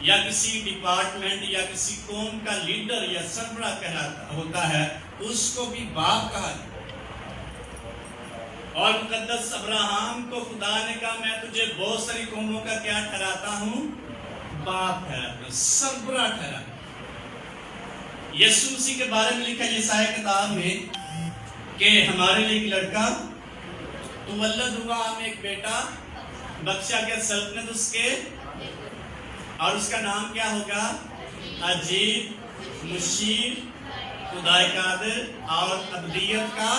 یا کسی ڈپارٹمنٹ یا کسی قوم کا لیڈر یا سربراہ کہلاتا ہوتا ہے اس کو بھی باپ کہا جاتا ہے۔ اور مقدس ابراہم کو خدا نے کہا میں تجھے بہت ساری قوموں کا کیا ٹھہراتا ہوں؟ باپ ٹھہراتا، سربراہ ٹھہراتا۔ یسوع مسیح کے بارے میں لکھا یسعیاہ کتاب میں کہ ہمارے لیے ایک لڑکا تولد ہوا، ہمیں ایک بیٹا بخشا گیا، سلطنت اس کے، اور اس کا نام کیا ہوگا؟ عجیب، مشیر، خدائے قادر اور ابدیت کا،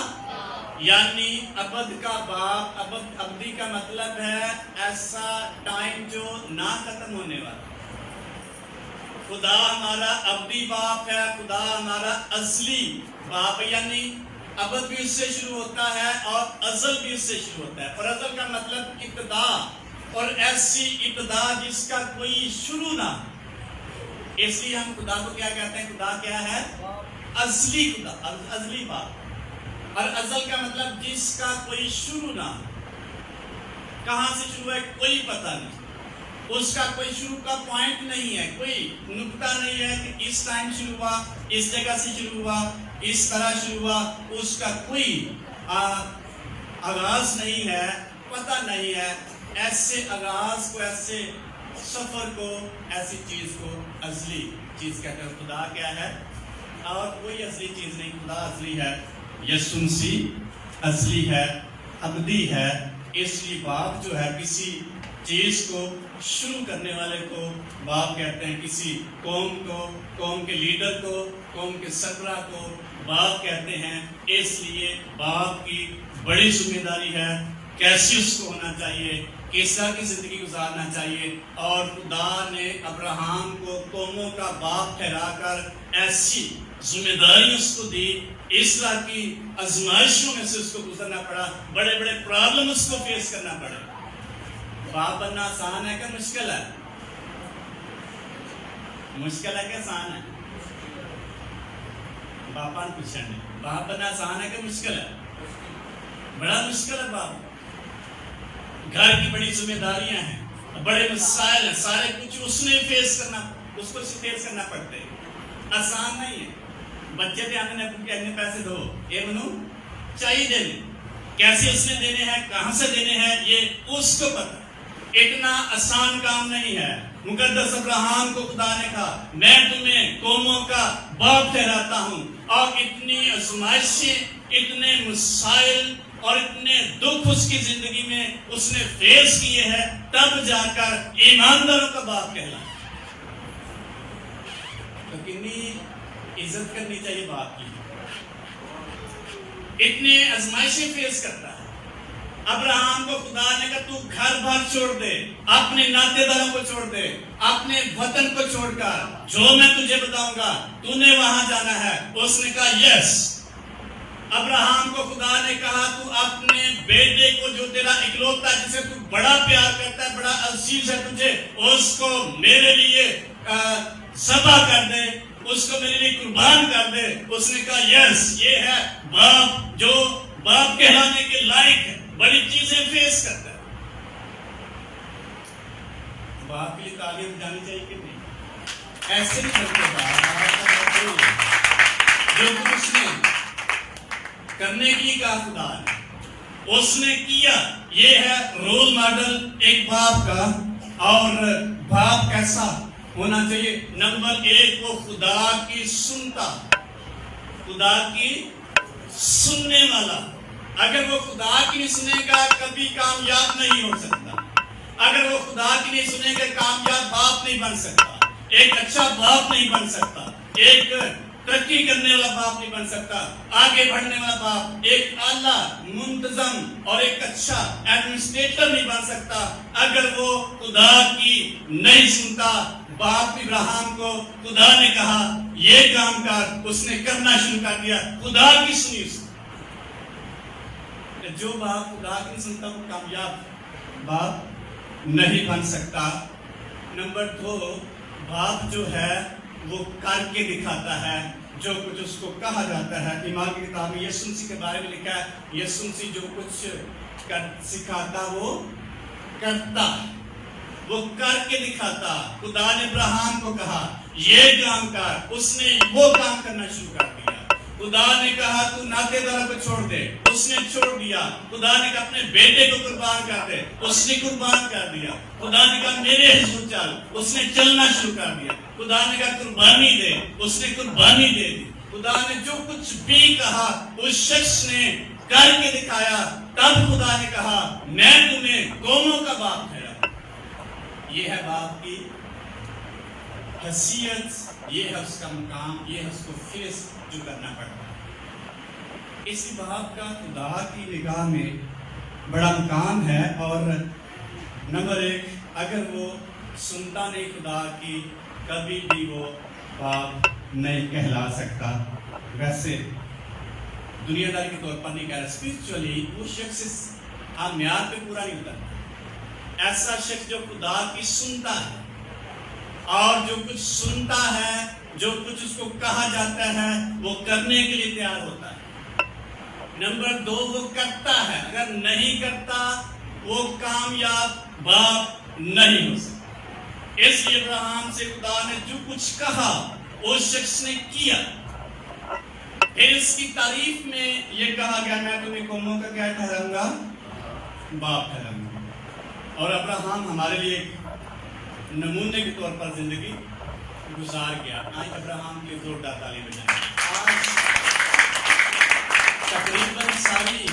یعنی ابد کا باپ۔ ابدی کا مطلب ہے ایسا ٹائم جو نہ ختم ہونے والا۔ خدا ہمارا ابدی باپ ہے، خدا ہمارا اصلی باپ، یعنی ابد بھی اس سے شروع ہوتا ہے اور ازل بھی اس سے شروع ہوتا ہے۔ اور ازل کا مطلب ابتدا، اور ایسی ابتدا جس کا کوئی شروع نہ۔ اس لیے ہم خدا کو کیا کہتے ہیں؟ خدا کیا ہے؟ اصلی خدا، ازلی باپ۔ اور ازل کا مطلب جس کا کوئی شروع نہ۔ کہاں سے شروع ہے کوئی پتہ نہیں، اس کا کوئی شروع کا پوائنٹ نہیں ہے، کوئی نقطہ نہیں ہے کہ اس ٹائم شروع ہوا، اس جگہ سے شروع ہوا، اس طرح شروع ہوا۔ اس کا کوئی آغاز نہیں ہے، پتہ نہیں ہے۔ ایسے آغاز کو، ایسے سفر کو، ایسی چیز کو ازلی چیز کہتے ہیں۔ خدا کیا ہے؟ اور کوئی ازلی چیز نہیں، خدا ازلی ہے۔ یسوع مسیح ازلی ہے، ابدی ہے۔ اس لیے باپ جو ہے کسی چیز کو شروع کرنے والے کو باپ کہتے ہیں، کسی قوم کو، قوم کے لیڈر کو، قوم کے سربراہ کو باپ کہتے ہیں۔ اس لیے باپ کی بڑی ذمہ داری ہے کیسے اس کو ہونا چاہیے، کس طرح کی زندگی گزارنا چاہیے۔ اور خدا نے ابراہم کو قوموں کا باپ ٹھہرا کر ایسی ذمہ داری اس کو دی، اس طرح کی آزمائشوں میں سے اس کو گزرنا پڑا، بڑے بڑے پرابلم اس کو فیس کرنا پڑے۔ باپ بننا آسان ہے کہ مشکل ہے؟ مشکل ہے کہ آسان ہے؟ باپا نے پوچھا نہیں، باپ بننا آسان ہے کہ مشکل ہے؟ بڑا مشکل ہے باپ۔ گھر کی بڑی ذمہ داریاں ہیں، بڑے مسائل ہیں، سارے کچھ اس نے فیس کرنا، اس کو فیس کرنا پڑتے ہیں، آسان نہیں ہے۔ بچے پہ آنے کہنے پیسے دو، یہ منو چاہیے دینے، کیسے اس نے دینے ہیں، کہاں سے دینے ہیں، یہ اس کو پتہ۔ اتنا آسان کام نہیں ہے۔ مقدس ابراہم کو خدا نے کہا میں تمہیں قوموں کا باپ ٹھہراتا ہوں، اور اتنی آزمائشیں، اتنے مسائل اور اتنے دکھ اس کی زندگی میں اس نے فیس کیے ہیں، تب جا کر ایمانداروں کا باپ کہلایا۔ تو کتنی عزت کرنی چاہیے باپ کی، اتنے آزمائشیں فیس کرتا ہے۔ ابراہم کو خدا نے کہا تو گھر بار چھوڑ دے، اپنے ناطے داروں کو چھوڑ دے، اپنے وطن کو چھوڑ کر جو میں تجھے بتاؤں گا تو نے وہاں جانا ہے۔ اس نے کہا یس۔ ابراہم کو خدا نے کہا تو اپنے بیٹے کو جو تیرا اکلوتا ہے، جسے تو بڑا پیار کرتا ہے، بڑا عزیز ہے تجھے، اس کو میرے لیے ذبح کر دے، اس کو میرے لیے قربان کر دے۔ اس نے کہا یس۔ یہ ہے باپ جو باپ کہلانے کے لائق ہے، بڑی چیزیں فیس کرتا ہے۔ باپ کے لیے تعلیم جانی چاہیے کہ نہیں؟ ایسے نہیں کرتے باپ جو کچھ اس نے کرنے کی کہا خدا نے، اس نے کیا۔ یہ ہے رول ماڈل ایک باپ کا۔ اور باپ کیسا ہونا چاہیے؟ نمبر 1، وہ خدا کی سنتا، خدا کی سننے والا۔ اگر وہ خدا کی نہیں سنے گا کبھی کامیاب نہیں ہو سکتا۔ اگر وہ خدا کی نہیں سنے گا کامیاب باپ نہیں بن سکتا، ایک اچھا باپ نہیں بن سکتا، ایک ترقی کرنے والا باپ نہیں بن سکتا، آگے بڑھنے والا باپ، ایک اعلیٰ منتظم اور ایک اچھا ایڈمنسٹریٹر نہیں بن سکتا اگر وہ خدا کی نہیں سنتا۔ باپ ابراہیم کو خدا نے کہا یہ کام کر، اس نے کرنا شروع کر دیا، خدا کی سنی اس نے۔ جو باپ خدا کی نہیں سنتا وہ کامیاب باپ نہیں بن سکتا۔ نمبر 2، باپ جو ہے وہ کر کے دکھاتا ہے جو کچھ اس کو کہا جاتا ہے۔ ایمان کی کتاب میں یسوع مسیح کے بارے میں لکھا ہے، یسوع مسیح جو کچھ سکھاتا وہ کرتا۔ وہ کر کے دکھاتا. خدا نے ابراہیم کو کہا یہ کام کر, اس نے وہ کام کرنا شروع کر دیا. خدا نے کہا تو ناطے داروں کو چھوڑ دے, اس نے چھوڑ دیا. خدا نے کہا اپنے بیٹے کو قربان کر دے, اس نے قربان کر دیا. خدا نے کہا میرے حضور چل, اس نے چلنا شروع کر دیا. خدا نے کہا قربانی دے, اس نے قربانی دے دی. خدا نے جو کچھ بھی کہا اس شخص نے کر کے دکھایا. تب خدا نے کہا میں تمہیں قوموں کا باپ ٹھہرا. یہ ہے باپ کی حیثیت, یہ ہے اس کا مقام, یہ ہے اس کو فیس جو کرنا پڑتا ہے. اس باپ کا خدا کی نگاہ میں بڑا مقام ہے. اور نمبر ایک, اگر وہ سنتا نہیں خدا کی, کبھی بھی وہ باپ نہیں کہلا سکتا. ویسے دنیا داری کے طور پر نہیں کہہ رہا, اسپرچولی وہ شخص اس معیار پہ پورا نہیں ہوتا. ایسا شخص جو خدا کی سنتا ہے اور جو کچھ سنتا ہے, جو کچھ اس کو کہا جاتا ہے وہ کرنے کے لیے تیار ہوتا ہے. نمبر دو, وہ کرتا ہے. اگر نہیں کرتا وہ کامیاب باپ نہیں ہو سکتا. اس لیے ابراہیم سے خدا نے جو کچھ کہا اس شخص نے کیا. پھر اس کی تعریف میں یہ کہا گیا میں تمہیں قوموں کا کیا ٹھہراؤں گا, باپ ٹھہراؤں گا. اور ابراہیم ہمارے لیے نمونے کے طور پر زندگی گزار گیا. آج ابراہیم کے زوردار تعلیم بجائیں. آج تقریباً ساری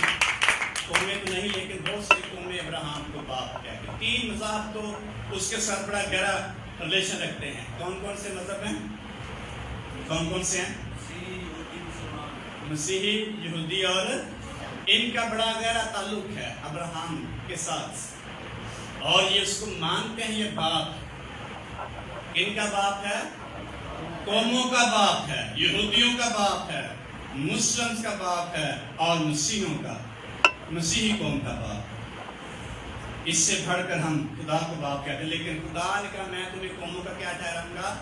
قومیں تو نہیں لیکن بہت سی قومیں ابراہیم کو باپ کہتے ہیں. 3 مذہب تو اس کے ساتھ بڑا گہرا ریلیشن رکھتے ہیں. کون کون سے مذہب ہیں؟ کون کون سے ہیں؟ مسیحی, یہودی, اور ان کا بڑا گہرا تعلق ہے ابراہیم کے ساتھ. اور یہ اس کو مانتے ہیں یہ باپ. ان کا باپ ہے, قوموں کا باپ ہے, یہودیوں کا باپ ہے, مسلمز کا باپ ہے, اور مسیحیوں کا, مسیحی قوم کا باپ. اس سے بڑھ کر ہم خدا کو باپ کہتے ہیں. لیکن خدا نے کہا میں تمہیں قوموں کا کیا ٹھہراؤں گا,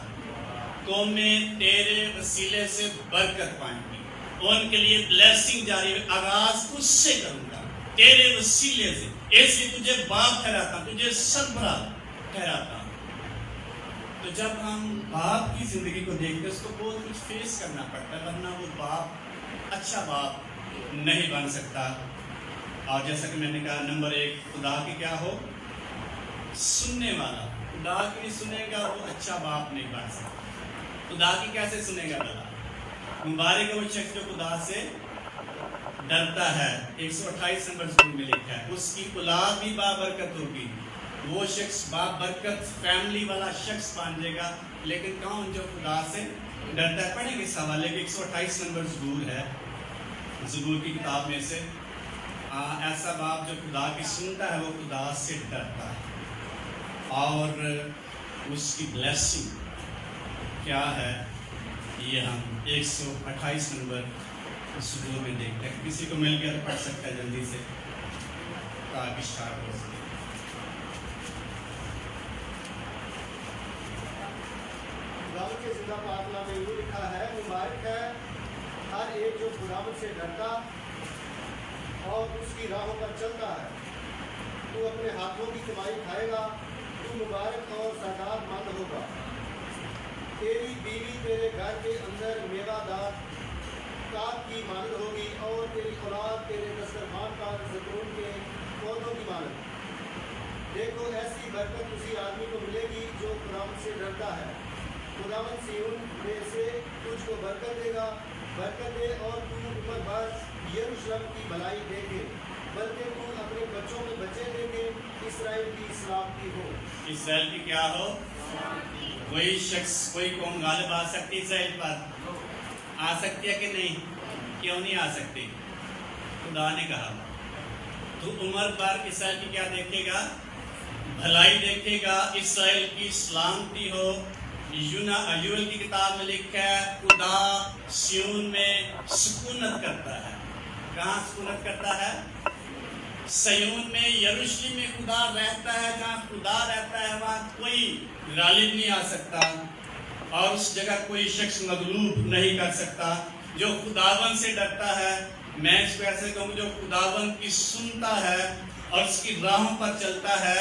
قومیں تیرے وسیلے سے برکت پائیں گی, ان کے لیے بلیسنگ جاری ہے. آغاز تجھ سے کروں گا, تیرے وسیلے سے. اس لیے تجھے باپ ٹھہراتا, تجھے سربراہ ٹھہراتا. تو جب ہم باپ کی زندگی کو دیکھتے اس کو بہت کچھ فیس کرنا پڑتا ہے, ورنہ وہ باپ اچھا باپ نہیں بن سکتا. اور جیسا کہ میں نے کہا نمبر ایک, خدا کی کیا ہو, سننے والا. خدا کی نہیں سنے گا وہ اچھا باپ نہیں بن سکتا. خدا کی کیسے سنے گا بلا؟ مبارک ہے وہ شخص جو خدا سے ڈرتا ہے. 128 نمبر زبور میں لکھا ہے اس کی اولاد بھی بابرکت ہوگی. وہ شخص بابرکت فیملی والا شخص بن جائے گا. لیکن کون جو خدا سے ڈرتا ہے؟ پڑھیں گے اس حوالے کے 128 نمبر زبور ہے, زبور کی کتاب میں سے. ایسا باپ جو خدا کی سنتا ہے وہ خدا سے ڈرتا ہے. اور اس کی بلیسنگ کیا ہے یہ ہم 128 نمبر زبور میں دیکھتے ہیں. کسی کو مل گیا تو پڑھ سکتا ہے جلدی سے تاکہ اسٹارٹ ہو سکے. خداوند کے زندہ پاکلام میں یوں لکھا ہے مبارک ہے ہر ایک جو خداوند سے ڈرتا اور اس کی راہوں پر چلتا ہے. تو اپنے ہاتھوں کی کمائی کھائے گا, تو مبارک اور سعادت مند ہوگا. تیری بیوی تیرے گھر کے اندر میوہ دار کاٹ کی مانند ہوگی, اور تیری اولاد تیرے دسترخوان پر زیتون کے پودوں کی مانند. دیکھو ایسی برکت اسی آدمی کو ملے گی جو خداوند سے ڈرتا ہے. خداوند صیون میں سے تجھ کو برکت دے گا, برکت دے اور تو عمر بھر یروشلم کی بھلائی دیکھے, بلکہ تو اپنے بچوں میں بچے دیکھے. اسرائیل کی سلامتی ہو. اسرائیل کی کیا ہو؟ کوئی شخص کوئی قوم غالب آ سکتی اسرائیل پر؟ آ سکتی ہے کہ نہیں؟ کیوں نہیں آ سکتی؟ خدا نے کہا تو عمر پر اسرائیل کی کیا دیکھے گا؟ بھلائی دیکھے گا. اسرائیل کی سلامتی ہو. یوئیل کی کتاب میں لکھا ہے خدا سیون میں سکونت کرتا ہے. کہاں سکونت کرتا ہے؟ سیون میں, یروشلم میں خدا رہتا ہے. جہاں خدا رہتا ہے وہاں کوئی غالب نہیں آ سکتا, اور اس جگہ کوئی شخص مغلوب نہیں کر سکتا. جو خداوند سے ڈرتا ہے, میں اس کو ایسے کہوں جو خداوند کی سنتا ہے اور اس کی راہوں پر چلتا ہے,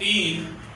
3,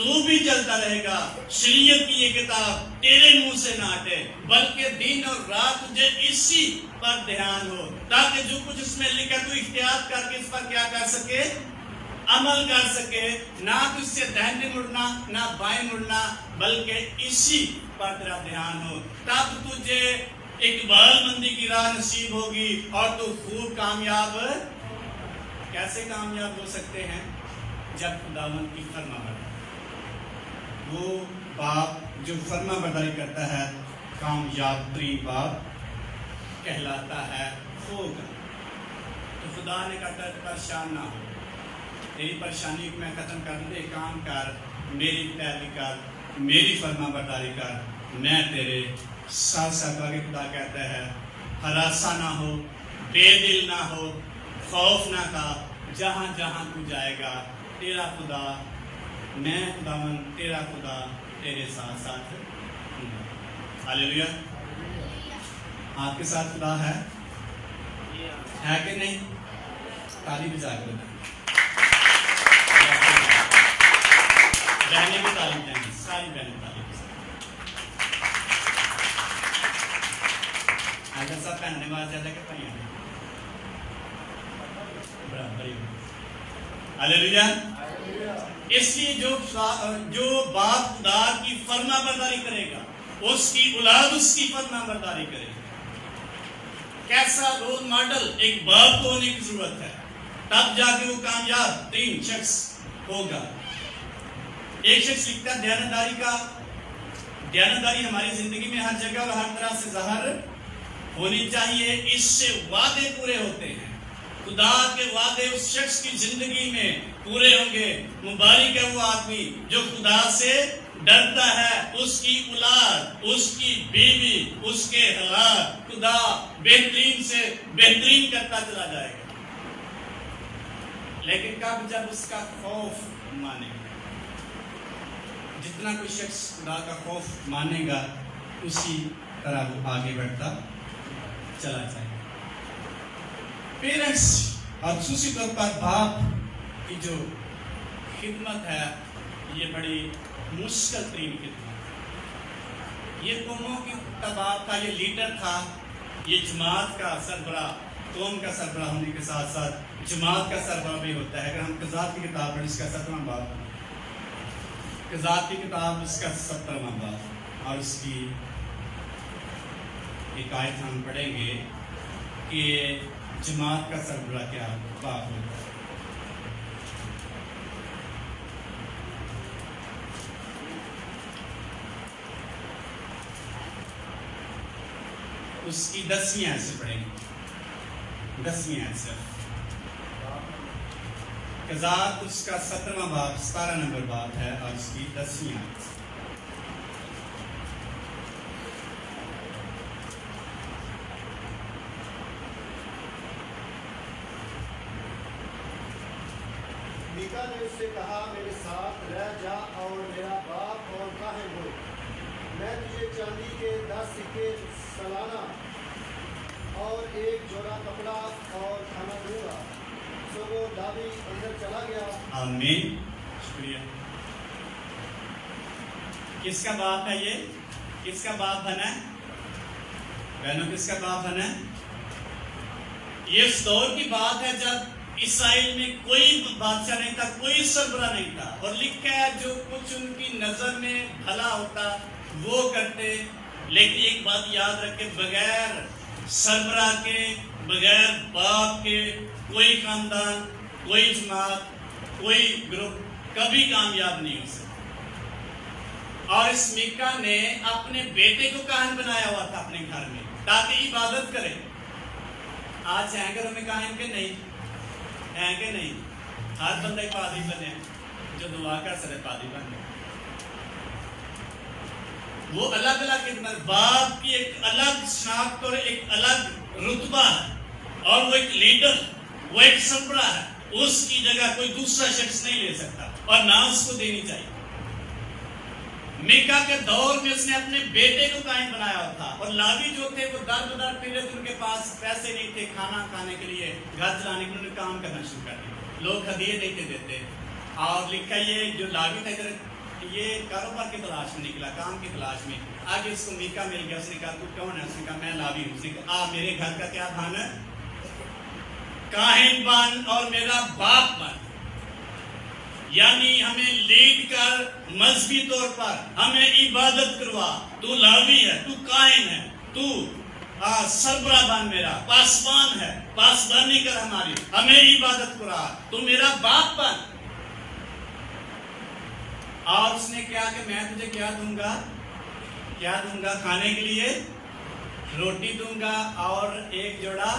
تو بھی چلتا رہے گا. شریعت کی یہ کتاب تیرے منہ سے نہ ہٹے بلکہ دن اور رات تجھے اسی پر دھیان ہو تاکہ جو کچھ اس میں لکھا تو احتیاط کر کے اس پر کیا کر سکے, عمل کر سکے. نہ تو اس سے دہنے مڑنا نہ بائیں مڑنا بلکہ اسی پر تیرا دھیان ہو. تب تجھے اقبال مندی کی راہ نصیب ہوگی اور تو خوب کامیاب. کیسے کامیاب ہو سکتے ہیں؟ جب خداوند کی فرما برداری. وہ باپ جو فرما برداری کرتا ہے کامیاب ترین باپ کہلاتا ہے ہوگا. تو خدا نے کہا پریشان نہ ہو, تیری پریشانی کو میں ختم کر دوں. ایک کام کر, میری پیروی کر, میری فرما برداری کر, میں تیرے ساتھ ساتھ. آگے خدا کہتا ہے ہراساں نہ ہو, بے دل نہ ہو, خوف نہ کھا. جہاں جہاں تو جائے گا تیرا خدا, میں خداوند تیرا خدا تیرے ساتھ ساتھ ہوں. ہاللیلویا. آپ کے ساتھ خدا ہے کہ نہیں؟ تالی بجا کے بتائیں. بہنیں بھی تعلیم دیں گی, ساری بہنیں تعلیم دیں. اگر سب پہننے والا زیادہ کہ پہننے برابری ہو. ہاللیلویا. اس لیے جو باپ خدا کی فرما برداری کرے گا اس کی اولاد اس کی فرما برداری کرے گی. کیسا رول ماڈل ایک باپ کو ہونے کی ضرورت ہے, تب جا کے وہ کامیاب ترین شخص ہوگا. ایک شخص لکھتا ہے دیانتداری کا. دیانتداری ہماری زندگی میں ہر جگہ اور ہر طرح سے ظاہر ہونی چاہیے. اس سے وعدے پورے ہوتے ہیں. خدا کے وعدے اس شخص کی زندگی میں پورے ہوں گے. مبارک ہے وہ آدمی جو خدا سے ڈرتا ہے, اس کی اولاد, اس کی بیوی, اس کے حالات خدا بہترین سے بہترین کرتا چلا جائے گا. لیکن کب؟ جب اس کا خوف مانے گا. جتنا کوئی شخص خدا کا خوف مانے گا اسی طرح وہ آگے بڑھتا چلا جائے گا. پیرنٹس اور خصوصی طور پر باپ کی جو خدمت ہے یہ بڑی مشکل ترین خدمت. یہ قوموں کی تباہ تھا, یہ لیڈر تھا, یہ جماعت کا سربراہ, قوم کا سربراہ ہونے کے ساتھ ساتھ جماعت کا سربراہ بھی ہوتا ہے. اگر ہم قضات کی کتاب پڑھیں, اس کا 17واں باب, قضات کی کتاب اس کا 17واں باب, اور اس کی ایک آیت ہم پڑھیں گے کہ جماعت کا سربراہ کیا باب ہوتا ہے. اس کی 10ویں آیت سے پڑھیں گے, 10ویں آیت سے. قضات اس کا 17واں باب 17 نمبر باب ہے اور اس کی 10ویں آیت. میکا نے اس سے کہا میرے ساتھ رہ جا اور میرا باپ اور کاہن ہو. میں تجھے چاندی کے 10 سکے سالانہ اور ایک جوڑا کپڑا اور کھانا دوں گا. سو وہ لاوی اندر چلا گیا. آمین. شکریہ. کس کا باپ ہے یہ؟ کس کا باپ بنا ہے بہنوں؟ کس کا باپ بنا ہے؟ یہ اس دور کی بات ہے جب اسرائیل میں کوئی بادشاہ نہیں تھا, کوئی سربراہ نہیں تھا, اور لکھا ہے جو کچھ ان کی نظر میں بھلا ہوتا وہ کرتے. لیکن ایک بات یاد رکھے, بغیر سربراہ کے, بغیر باپ کے کوئی خاندان, کوئی جماعت, کوئی گروپ کبھی کامیاب نہیں ہو سکتا. اور اس میکا نے اپنے بیٹے کو کاہن بنایا ہوا تھا اپنے گھر میں تاکہ عبادت کرے. آج ہیں گھروں میں کاہن کے نہیں ہیں کہ نہیں؟ ہر بندہ پادری بنے, جو دعا کر سکے پادری بنے. وہ الگ الگ خدمت, باپ کی ایک الگ شناخت اور ایک الگ رتبہ ہے, اور وہ ایک لیڈر, وہ ایک سربراہ ہے. اس کی جگہ کوئی دوسرا شخص نہیں لے سکتا اور نہ اس کو دینی چاہیے. میکا کے دور میں اس نے اپنے بیٹے کو کاہن بنایا ہوا تھا, اور لاوی جو تھے وہ در بدر پھرے تھے, ان کے پاس پیسے نہیں تھے کھانا کھانے کے لیے, گھر چلانے کے لیے. انہوں نے کام کرنا شروع کر دیا, لوگ ہدیے نہیں تھے دیتے. اور لکھا یہ جو لاوی تھا ادھر یہ کاروبار کی تلاش میں نکلا، کام کی تلاش میں. آگے اس کو میکا مل گیا. اس نے کہا تو کون ہے؟ اس نے کہا میں لاوی ہوں. اس نے کہا میرے گھر کا کیا بن؟ کاہن بن اور میرا باپ بن. یعنی ہمیں لیڈ کر مذہبی طور پر، ہمیں عبادت کروا. تو لاوی ہے، تو کاہن ہے، تو سربراہ بن، میرا پاسبان ہے، پاسبانی کر ہماری، ہمیں عبادت کرا، تو میرا باپ بن. اور اس نے کہا کہ میں تجھے کیا دوں گا؟ کیا دوں گا کھانے کے لیے؟ روٹی دوں گا اور ایک جوڑا،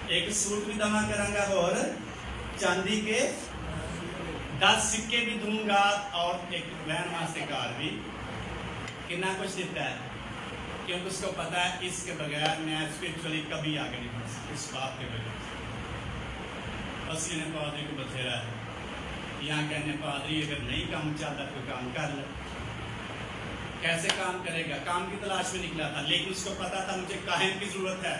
ایک سوٹ بھی جمع کروں گا اور چاندی کے 10 سکے بھی دوں گا اور ایک وین واسطے کار بھی. کتنا کچھ دیتا ہے کیونکہ اس کو پتا ہے اس کے بغیر میں اسپرچولی کبھی آگے نہیں بڑھ سکتا. اس بات کے بغیر اسی نے پادری کو بتھیرا ہے. یہاں کہنے پادری اگر نہیں کام چاہتا تو کام کر لے. کیسے کام کرے گا؟ کام کی تلاش میں نکلا تھا، لیکن اس کو پتا تھا مجھے کاہن کی ضرورت ہے،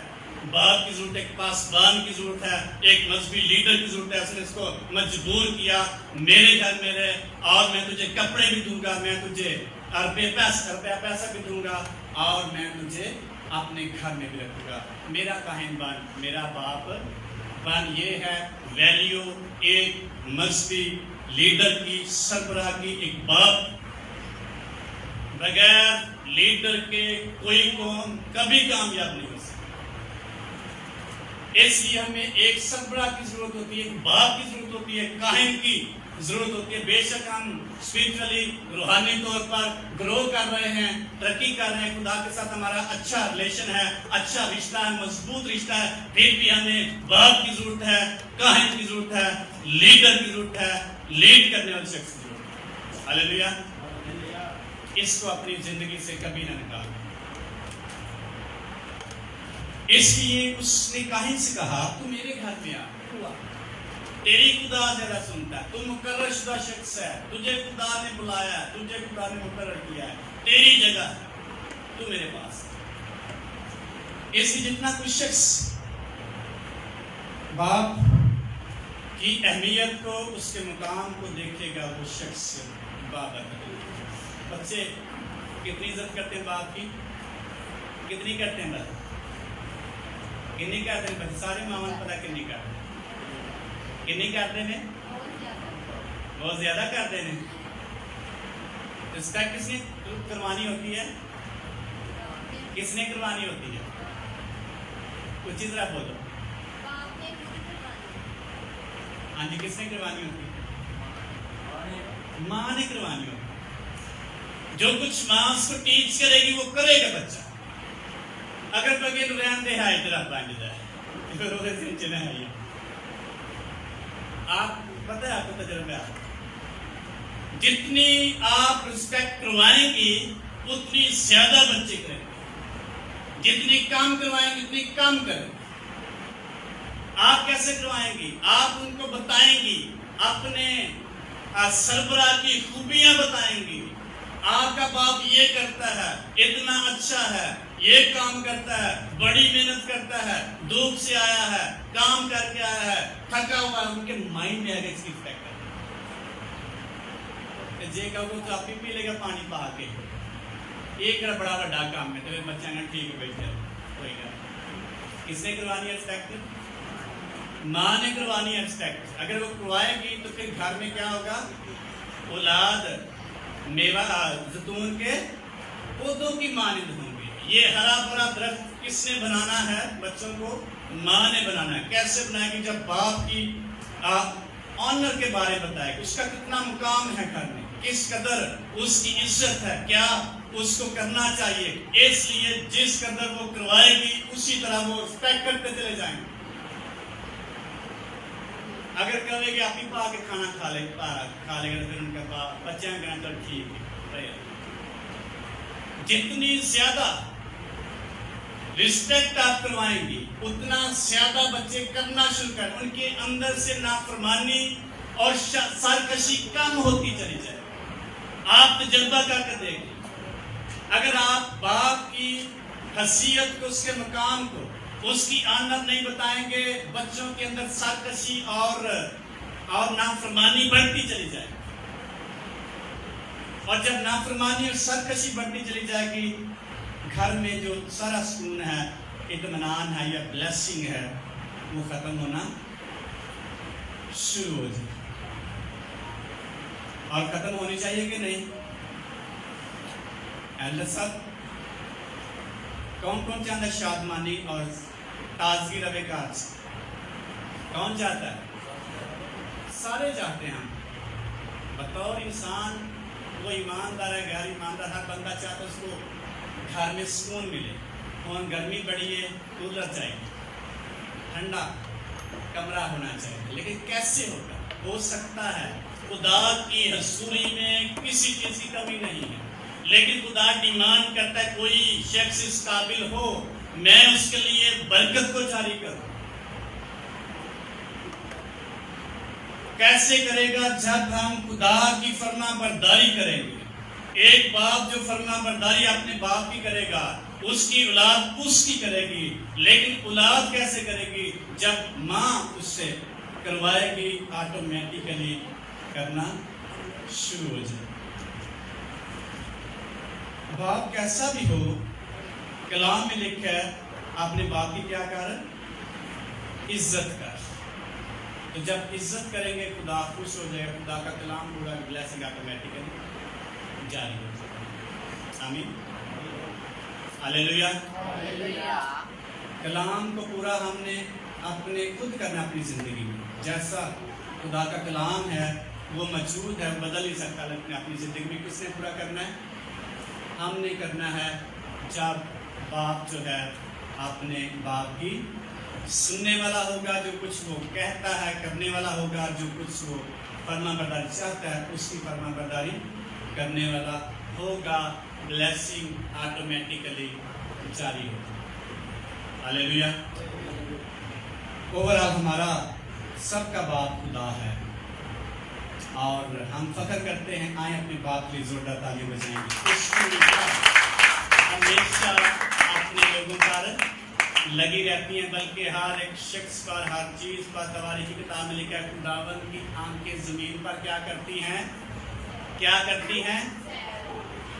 باپ کی ضرورت ہے، ایک پاسبان کی ضرورت ہے، ایک مذہبی لیڈر کی ضرورت ہے. اس نے اس کو مجبور کیا میرے گھر میں رہے اور میں تجھے کپڑے بھی دوں گا، میں تجھے روپیہ پیسہ بھی دوں گا اور میں تجھے اپنے گھر میں بھی رکھوں گا. میرا کاہن بن، میرا باپ بن. یہ ہے ویلیو ایک مذہبی لیڈر کی، سربراہ کی. ایک باپ بغیر لیڈر کے کوئی قوم کبھی کامیاب نہیں ہو سکتی. اس لیے ہمیں ایک سربراہ کی ضرورت ہوتی ہے، ایک باپ کی ضرورت ہوتی ہے، کاہن کی ضرورت ہوتی ہے. بے شک ہم اسپرچولی روحانی طور پر گرو کر رہے ہیں، ترقی کر رہے ہیں، خدا کے ساتھ ہمارا اچھا ریلیشن ہے، اچھا رشتہ ہے، مضبوط رشتہ ہے. پھر بھی ہمیں باپ کی ضرورت ہے، کاہن کی ضرورت ہے، لیڈر کی ضرورت ہے، لیڈ کرنے والے شخص کی ضرورت ہے. ہاللیلویا. اس کو اپنی زندگی سے کبھی نہ نکالیں. اس لیے اس نے کاہن سے کہا تو میرے گھر میں آ، تیری خدا زیادہ سنتا ہے، تو مقرر شدہ شخص ہے، تجھے خدا نے بلایا ہے، تجھے خدا نے مقرر کیا ہے، تیری جگہ ہے، تو میرے پاس. اس لیے جتنا کوئی شخص باپ کی اہمیت کو، اس کے مقام کو دیکھے گا، وہ شخص باپ ہے. بچے کتنی عزت کرتے ہیں باپ کی؟ کتنی کرتے ہیں بس؟ کنی کرتے ہیں بس؟ سارے ماما پتا کنی کرتے ہیں؟ کنی کرتے ہیں؟ بہت زیادہ کرتے ہیں. رسپیکٹ کس نے کروانی ہوتی ہے؟ کس نے کروانی ہوتی ہے؟ کچھ چیز رہا بولو. ہاں جی، کس نے کروانی ہوتی ہے؟ ماں نے کروانی ہوتی ہے. جو کچھ ماں اس کو ٹیچ کرے گی وہ کرے گا بچہ. اگر بغیر رہن دے ہے ادھر بن جائے پھر وہ سنچنا ہے. یہ آپ پتہ ہے، آپ کو تجربہ ہے، جتنی آپ رسپیکٹ کروائیں گی اتنی زیادہ بچے کریں گے. جتنی کم کروائیں گی اتنی کم کریں گے. آپ کیسے کروائیں گی؟ آپ ان کو بتائیں گی، اپنے سربراہ کی خوبیاں بتائیں گی. آپ کا باپ یہ کرتا ہے، اتنا اچھا ہے، یہ کام کرتا ہے، بڑی محنت کرتا ہے، دھوپ سے آیا ہے، کام کر کے آیا ہے، تھکا ہوا ہے. ان کے مائنڈ میں آگے اس کی افیکٹ ہے. جے کہو تو آپ پی لے گا پانی پا کے، ایک بڑا بڑا کام ہے تو بچہ نے ٹھیک ہے بیٹھے کوئی گا. کس نے کروانی ہے ایکسپیکٹ؟ ماں نے کروانی ہے ایکسپیکٹ. اگر وہ کروائے گی تو پھر گھر میں کیا ہوگا؟ اولاد میوہ زیتون کے پودوں کی مانند ہوں گے. یہ ہرا بھرا درخت کس نے بنانا ہے؟ بچوں کو ماں نے بنانا ہے. کیسے بنائے گی؟ جب باپ کی آنر کے بارے بتائے گی، اس کا کتنا مقام ہے گھر میں، کس قدر اس کی عزت ہے، کیا اس کو کرنا چاہیے. اس لیے جس قدر وہ کروائے گی اسی طرح وہ ایکسپیکٹ کرتے چلے جائیں گے. اگر کہے گی آپ ہی پا کے کھانا کھا لے گا تو پھر ان کا بچے کہنا چل ٹھیک ہے. جتنی زیادہ رسپیکٹ آپ کروائیں گی اتنا زیادہ بچے کرنا شروع کریں. ان کے اندر سے نافرمانی اور سرکشی کم ہوتی چلی جائے. آپ تجربہ کر کے دیکھیں، اگر آپ باپ کی حیثیت کو، اس کے مقام کو، اس کی آنر نہیں بتائیں گے، بچوں کے اندر سرکشی اور نافرمانی بڑھتی چلی جائے. اور جب نافرمانی اور سرکشی بڑھتی چلی جائے گی، گھر میں جو سارا سکون ہے، اطمینان ہے یا بلیسنگ ہے، وہ ختم ہونا شروع ہو جائے. اور ختم ہونی چاہیے کہ نہیں؟ ایلڈر صاحب، کون کون چاہتا ہے شادمانی اور تازگی رہے گا؟ کون چاہتا ہے؟ سارے چاہتے ہیں. ہم بطور انسان، وہ ایماندار ہے، غیر ایماندار، ہر بندہ چاہتا ہے اس کو گھر میں سکون ملے. اور گرمی بڑی ہے، کولر چاہیے، ٹھنڈا کمرہ ہونا چاہیے. لیکن کیسے ہوگا؟ ہو سکتا ہے. خدا کی حضوری میں کسی چیز کی کمی نہیں ہے، لیکن خدا ڈیمانڈ کرتا ہے کوئی شخص اس قابل ہو، میں اس کے لیے برکت کو جاری کروں. کیسے کرے گا؟ جب ہم خدا کی فرما برداری کریں گے. ایک باپ جو فرما برداری اپنے باپ کی کرے گا، اس کی اولاد اس کی کرے گی. لیکن اولاد کیسے کرے گی؟ جب ماں اس سے کروائے گی، آٹومیٹیکلی کرنا شروع ہو جائے. باپ کیسا بھی ہو، کلام میں لکھا ہے اپنے باپ کی کیا کر؟ عزت کر. تو جب عزت کریں گے، خدا خوش ہو جائے گا. خدا کا کلام پورا بلیسنگ آٹومیٹیکلی جاری ہو جائے گا. آمین، ہلیلویا. کلام کو پورا ہم نے اپنے خود کرنا اپنی زندگی میں. جیسا خدا کا کلام ہے وہ موجود ہے، بدل نہیں سکتا. لیکن اپنی زندگی میں کس نے پورا کرنا ہے؟ ہم نے کرنا ہے. جب باپ جو ہے اپنے باپ کی سننے والا ہوگا، جو کچھ وہ کہتا ہے کرنے والا ہوگا، جو کچھ وہ فرما برداری چاہتا ہے اس کی فرما برداری کرنے والا ہوگا. بلیسنگ آٹومیٹیکلی جاری ہوگا. ہلیلویا. اوورآل ہمارا سب کا باپ خدا ہے اور ہم فخر کرتے ہیں. آئیں اپنے باپ کی زوردار تالیاں بجائیں گے. اس کی ہمیشہ اپنے لوگوں پر لگی رہتی ہیں، بلکہ ہر ایک شخص پر، ہر چیز پر. تواریخ کی کتاب میں لکھا ہے خداوند کی آنکھیں زمین پر کیا کرتی ہیں؟ کیا کرتی ہیں؟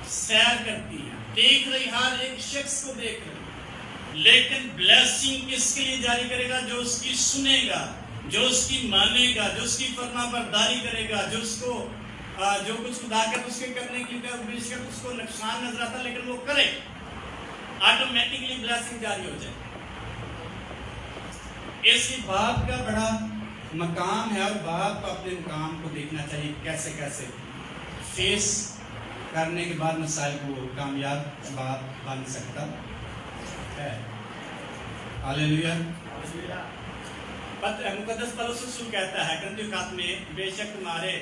سیر کرتی ہیں. دیکھ رہی، ہر ایک شخص کو دیکھ رہی. لیکن بلیسنگ کس کے لیے جاری کرے گا؟ جو اس کی سنے گا، جو اس کی مانے گا، جو اس کی فرما برداری کرے گا، جو اس کو جو کچھ خدا کا اس کے کرنے کے لیے بے شک اس کو نقصان نظر آتا لیکن وہ کرے، آٹومیٹکلی بلیسنگ جاری ہو جائے. اس لیے باپ کا بڑا مقام ہے اور باپ کو اپنے مقام کو دیکھنا چاہیے. کیسے کیسے فیس کرنے کے بعد مسائل کو کامیاب باپ بن سکتا ہے. ہلیلویا. مقدس پولس رسول کہتا ہے کرنتھیوں خط میں، بے شک تمہارے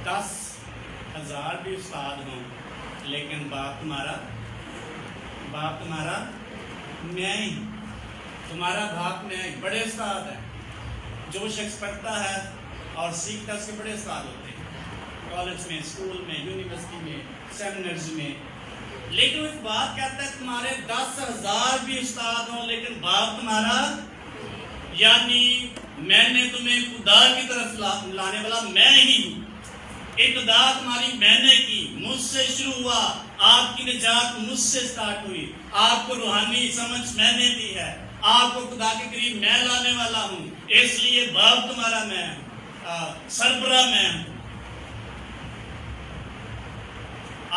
10,000 بھی استاد ہوں لیکن باپ تمہارا میں ہی. تمہارا باپ میں ہی. بڑے استاد ہیں. جو شخص پڑھتا ہے اور سیکھتا ہے اس کے بڑے استاد ہوتے ہیں، کالج میں، اسکول میں، یونیورسٹی میں، سیمینرز میں. لیکن ایک بات کہتا ہے تمہارے 10,000 بھی استاد ہوں لیکن باپ تمہارا، یعنی میں نے تمہیں خدا کی طرف لانے والا میں ہی ہوں. ابتدا تمہاری میں نے کی، مجھ سے شروع ہوا. آپ کی نجات مجھ سے سٹارٹ ہوئی. آپ کو روحانی سمجھ میں نے دی ہے. آپ کو خدا کے قریب میں لانے والا ہوں. اس لیے باپ تمہارا میں ہوں، سربراہ میں ہوں.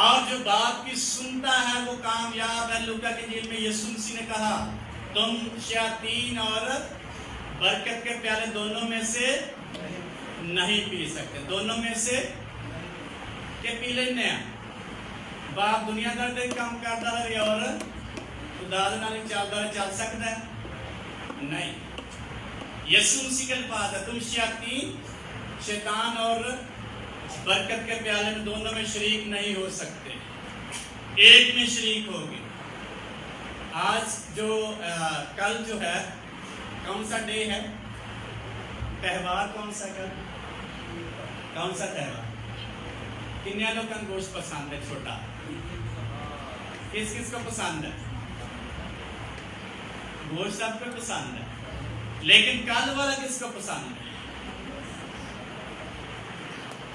اور جو باپ کی سنتا ہے وہ کامیاب ہے. لوکا کی انجیل میں یسوع مسیح نے کہا تم شیاطین اور برکت کے پیالے دونوں میں سے نہیں پی سکتے. دونوں میں سے کہ پی لینے ہیں. باپ دنیا دار دے کام کرتا ہے اور خدا دے نال چلدا ہے، چل سکتا ہے نہیں. یسوع مسیح کے الفاظ ہے تم شیاطین، شیطان اور برکت کے پیالے میں دونوں میں شریک نہیں ہو سکتے، ایک میں شریک ہوگی. آج جو کل جو ہے کون سا ڈے ہے؟ تہوار کون سا؟ کون سا تہوار؟ کنیا لوگ کا گوشت پسند ہے؟ چھوٹا کس کس کو پسند ہے؟ گوشت سب کو پسند ہے، لیکن کل والا کس کو پسند ہے؟